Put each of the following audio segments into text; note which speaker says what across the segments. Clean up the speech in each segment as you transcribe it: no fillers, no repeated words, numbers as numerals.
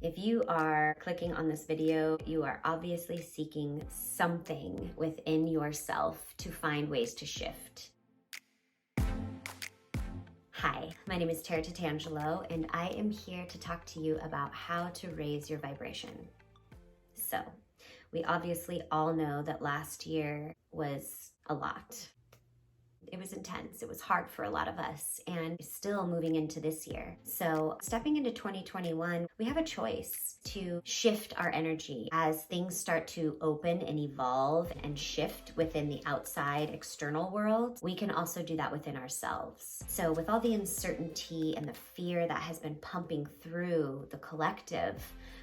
Speaker 1: If you are clicking on this video, you are obviously seeking something within yourself to find ways to shift. Hi, my name is Tara Tatangelo, and I am here to talk to you about how to raise your vibration. So, we obviously all know that last year was a lot. It was intense. It was hard for a lot of us, and still moving into this year. So stepping into 2021, we have a choice to shift our energy as things start to open and evolve and shift within the outside external world. We can also do that within ourselves. So with all the uncertainty and the fear that has been pumping through the collective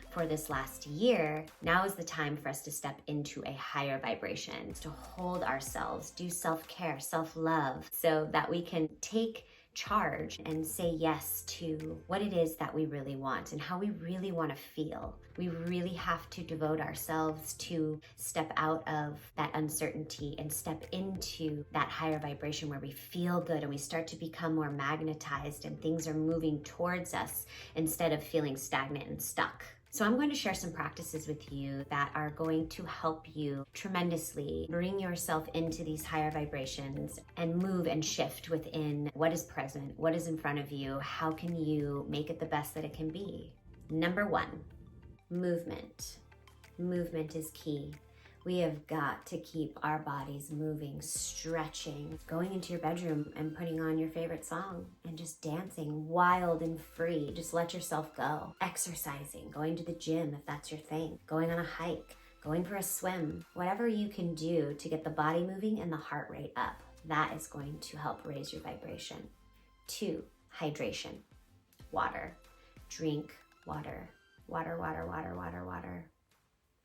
Speaker 1: for this last year, now is the time for us to step into a higher vibration, to hold ourselves, do self-care, self-love, so that we can take charge and say yes to what it is that we really want and how we really want to feel. We really have to devote ourselves to step out of that uncertainty and step into that higher vibration where we feel good and we start to become more magnetized and things are moving towards us instead of feeling stagnant and stuck. So I'm going to share some practices with you that are going to help you tremendously bring yourself into these higher vibrations and move and shift within what is present, what is in front of you, how can you make it the best that it can be. Number one, movement. Movement is key. We have got to keep our bodies moving, stretching, going into your bedroom and putting on your favorite song and just dancing wild and free. Just let yourself go. Exercising, going to the gym if that's your thing, going on a hike, going for a swim, whatever you can do to get the body moving and the heart rate up. That is going to help raise your vibration. 2, hydration. Water. Drink water. Water, water, water, water, water.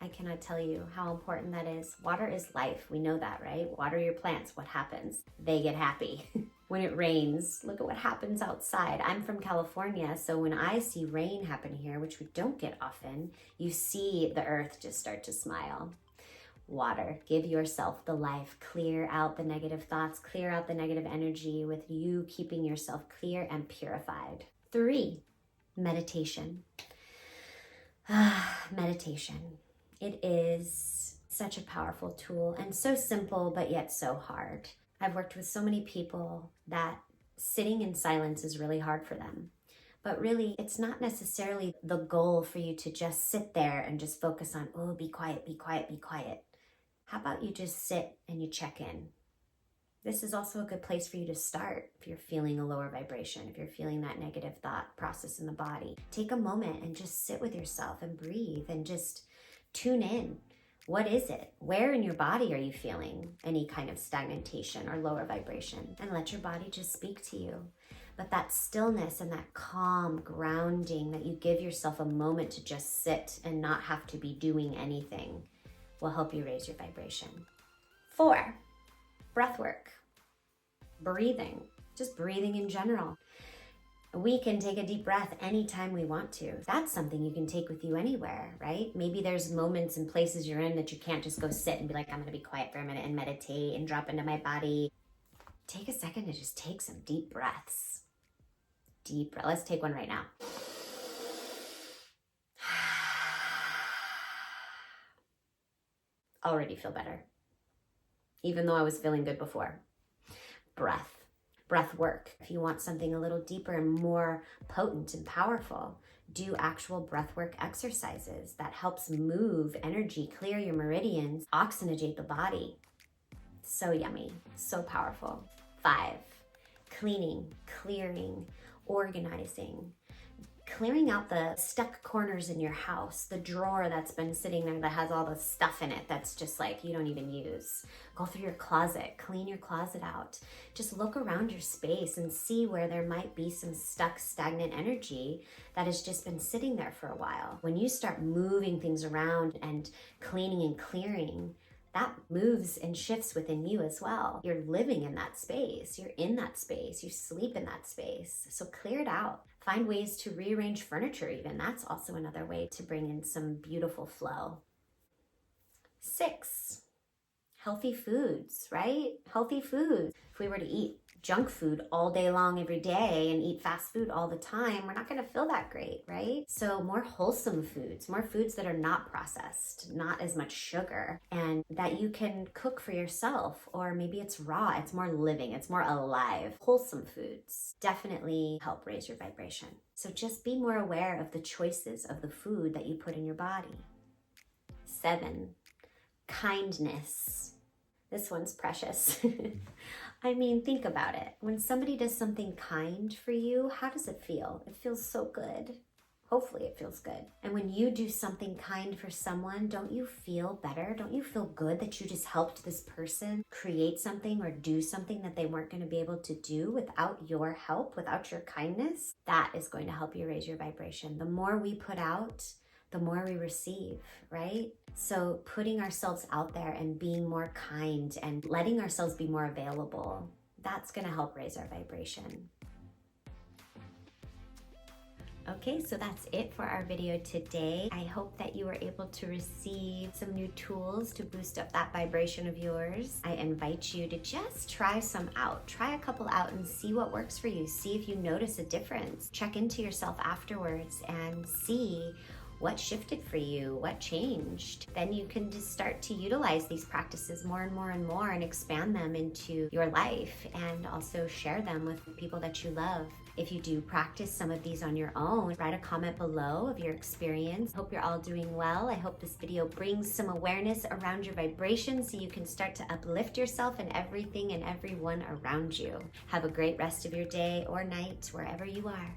Speaker 1: I cannot tell you how important that is. Water is life. We know that, right? Water your plants. What happens? They get happy. When it rains, look at what happens outside. I'm from California, so when I see rain happen here, which we don't get often, you see the earth just start to smile. Water. Give yourself the life. Clear out the negative thoughts. Clear out the negative energy with you keeping yourself clear and purified. 3, meditation. Meditation. It is such a powerful tool and so simple, but yet so hard. I've worked with so many people that sitting in silence is really hard for them. But really, it's not necessarily the goal for you to just sit there and just focus on, oh, be quiet, be quiet, be quiet. How about you just sit and you check in? This is also a good place for you to start if you're feeling a lower vibration, if you're feeling that negative thought process in the body. Take a moment and just sit with yourself and breathe and just tune in. What is it? Where in your body are you feeling any kind of stagnation or lower vibration? And let your body just speak to you. But that stillness and that calm grounding that you give yourself a moment to just sit and not have to be doing anything will help you raise your vibration. 4, breathwork. Breathing. Just breathing in general. We can take a deep breath anytime we want to. That's something you can take with you anywhere, right? Maybe there's moments and places you're in that you can't just go sit and be like, I'm gonna be quiet for a minute and meditate and drop into my body. Take a second to just take some deep breaths. Deep breath. Let's take one right now. Already feel better, even though I was feeling good before. Breath. Breath work. If you want something a little deeper and more potent and powerful, do actual breath work exercises that helps move energy, clear your meridians, oxygenate the body. So yummy, so powerful. 5, cleaning, clearing, organizing, clearing out the stuck corners in your house, the drawer that's been sitting there that has all the stuff in it that's just like you don't even use. Go through your closet, clean your closet out. Just look around your space and see where there might be some stuck, stagnant energy that has just been sitting there for a while. When you start moving things around and cleaning and clearing, that moves and shifts within you as well. You're living in that space. You're in that space. You sleep in that space. So clear it out. Find ways to rearrange furniture even. That's also another way to bring in some beautiful flow. 6, healthy foods, right? Healthy foods. If we were to eat junk food all day long every day and eat fast food all the time, we're not going to feel that great, right? So more wholesome foods, more foods that are not processed, not as much sugar, and that you can cook for yourself, or maybe it's raw, it's more living, it's more alive. Wholesome foods definitely help raise your vibration. So just be more aware of the choices of the food that you put in your body. 7, kindness. This one's precious. I mean, think about it. When somebody does something kind for you, how does it feel? It feels so good. Hopefully it feels good. And when you do something kind for someone, don't you feel better? Don't you feel good that you just helped this person create something or do something that they weren't going to be able to do without your help, without your kindness? That is going to help you raise your vibration. The more we put out, the more we receive, right? So putting ourselves out there and being more kind and letting ourselves be more available, that's going to help raise our vibration. Okay, so that's it for our video today. I hope that you were able to receive some new tools to boost up that vibration of yours. I invite you to just try some out. Try a couple out and see what works for you. See if you notice a difference. Check into yourself afterwards and see what shifted for you, what changed. Then you can just start to utilize these practices more and more and more and expand them into your life, and also share them with the people that you love. If you do practice some of these on your own, write a comment below of your experience. Hope you're all doing well. I hope this video brings some awareness around your vibration so you can start to uplift yourself and everything and everyone around you. Have a great rest of your day or night, wherever you are.